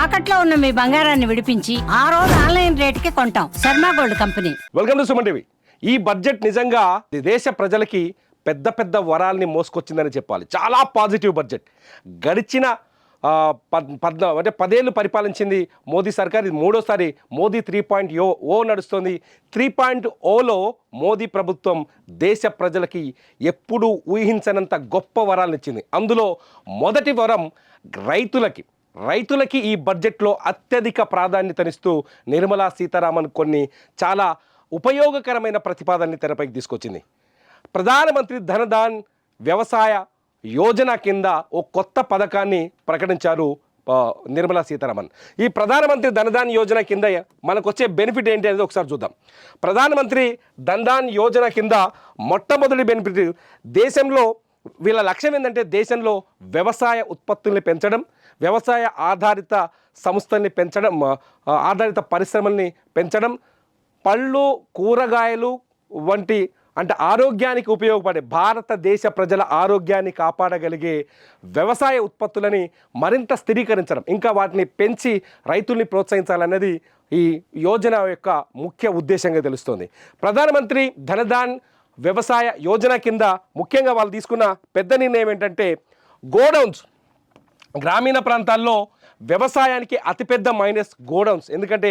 తాకట్లో ఉన్న మీ బంగారాన్ని విడిపించి ఆ రోజు ఆన్లైన్ రేటుకి కొంటాం. Sharma gold company. Welcome to Suman TV. ఈ బడ్జెట్ నిజంగా దేశ ప్రజలకి పెద్ద పెద్ద వరాల్ని మోసుకొచ్చిందని చెప్పాలి. చాలా పాజిటివ్ బడ్జెట్. గడిచిన 10 ఏళ్ళు పరిపాలించింది మోదీ సర్కార్. ఇది మూడోసారి మోదీ 3.0 నడుస్తుంది. 3.0లో మోదీ ప్రభుత్వం దేశ ప్రజలకి ఎప్పుడూ ఊహించనంత గొప్ప వరాలను ఇచ్చింది. అందులో మొదటి వరం రైతులకి ఈ బడ్జెట్లో అత్యధిక ప్రాధాన్యతనిస్తూ నిర్మలా సీతారామన్ కొన్ని చాలా ఉపయోగకరమైన ప్రతిపాదనని తెరపైకి తీసుకొచ్చింది. ప్రధానమంత్రి ధనధాన్ వ్యవసాయ యోజన కింద ఓ కొత్త పథకాన్ని ప్రకటించారు నిర్మలా సీతారామన్. ఈ ప్రధానమంత్రి ధనధాన్ యోజన కింద మనకు వచ్చే బెనిఫిట్ ఏంటి అనేది ఒకసారి చూద్దాం. ప్రధానమంత్రి ధనధాన్ యోజన కింద మొట్టమొదటి బెనిఫిట్, దేశంలో వీళ్ళ లక్ష్యం ఏంటంటే దేశంలో వ్యవసాయ ఉత్పత్తుల్ని పెంచడం, వ్యవసాయ ఆధారిత సంస్థల్ని పెంచడం, ఆధారిత పరిశ్రమల్ని పెంచడం, పళ్ళు కూరగాయలు వంటి అంటే ఆరోగ్యానికి ఉపయోగపడే, భారతదేశ ప్రజల ఆరోగ్యాన్ని కాపాడగలిగే వ్యవసాయ ఉత్పత్తులని మరింత స్థిరీకరించడం, ఇంకా వాటిని పెంచి రైతుల్ని ప్రోత్సహించాలన్నది ఈ యోజన యొక్క ముఖ్య ఉద్దేశంగా తెలుస్తోంది. ప్రధానమంత్రి ధనధాన్ వ్యవసాయ యోజన కింద ముఖ్యంగా వాళ్ళు తీసుకున్న పెద్ద నిర్ణయం ఏంటంటే గోడౌన్స్. గ్రామీణ ప్రాంతాల్లో వ్యవసాయానికి అతిపెద్ద మైనస్ గోడౌన్స్. ఎందుకంటే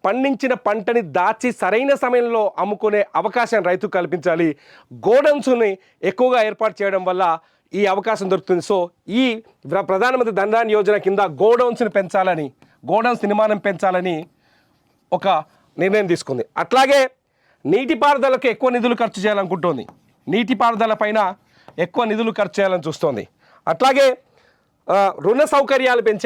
పండించిన పంటని దాచి సరైన సమయంలో అమ్ముకునే అవకాశం రైతుకు కల్పించాలి. గోడౌన్స్ని ఎక్కువగా ఏర్పాటు చేయడం వల్ల ఈ అవకాశం దొరుకుతుంది. సో ఈ ప్రధానమంత్రి ధనధాన్ యోజన కింద గోడౌన్స్ నిర్మాణం పెంచాలని ఒక నిర్ణయం తీసుకుంది. అట్లాగే నీటిపారుదలకు ఎక్కువ నిధులు ఖర్చు చేయాలనుకుంటోంది. నీటిపారుదల పైన ఎక్కువ నిధులు ఖర్చు చేయాలని చూస్తోంది. అట్లాగే రుణ సౌకర్యాలు పెంచే